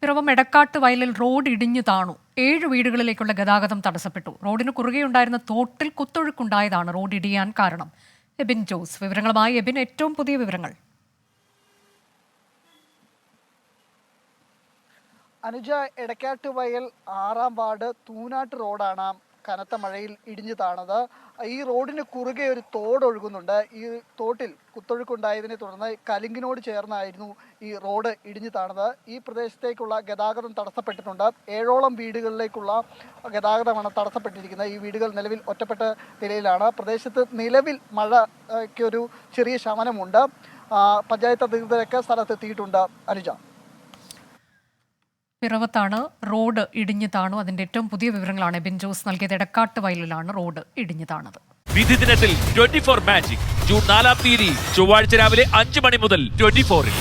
പിറവം എടക്കാട്ട് വയലിൽ റോഡ് ഇടിഞ്ഞു താണു. 7 വീടുകളിലേക്കുള്ള ഗതാഗതം തടസ്സപ്പെട്ടു. റോഡിന് കുറുകെയുണ്ടായിരുന്ന തോട്ടിൽ കുത്തൊഴുക്കുണ്ടായതാണ് റോഡ് ഇടിയാൻ കാരണം. എബിൻ ജോസ് വിവരങ്ങളുമായി. എബിൻ, ഏറ്റവും പുതിയ വിവരങ്ങൾ. അനുജ, എടക്കാട്ട് വയൽ 6-ാം വാർഡ് തൂനാട്ട് റോഡാണ് കനത്ത മഴയിൽ ഇടിഞ്ഞു താണത്. ഈ റോഡിന് കുറുകെ ഒരു തോട് ഒഴുകുന്നുണ്ട്. ഈ തോട്ടിൽ കുത്തൊഴുക്കുണ്ടായതിനെ തുടർന്ന് കലിങ്കിനോട് ചേർന്നായിരുന്നു ഈ റോഡ് ഇടിഞ്ഞു താണത്. ഈ പ്രദേശത്തേക്കുള്ള ഗതാഗതം തടസ്സപ്പെട്ടിട്ടുണ്ട്. 7ഓളം വീടുകളിലേക്കുള്ള ഗതാഗതമാണ് തടസ്സപ്പെട്ടിരിക്കുന്നത്. ഈ വീടുകൾ നിലവിൽ ഒറ്റപ്പെട്ട നിലയിലാണ്. പ്രദേശത്ത് നിലവിൽ മഴയ്ക്കൊരു ചെറിയ ശമനമുണ്ട്. പഞ്ചായത്ത് അധികൃതരൊക്കെ സ്ഥലത്തെത്തിയിട്ടുണ്ട്. അനുജ, പിറവത്താണ് റോഡ് ഇടിഞ്ഞു താണു. അതിന്റെ ഏറ്റവും പുതിയ വിവരങ്ങളാണ് എബിൻ ജോസ് നൽകിയത്. എടക്കാട്ട് വയലിലാണ് റോഡ് ഇടിഞ്ഞു താണത്. വിധി ദിനത്തിൽ 24 മാജിക് ജൂൺ 4-ാം തീയതി ചൊവ്വാഴ്ച രാവിലെ 5 മണി മുതൽ 24-ൽ.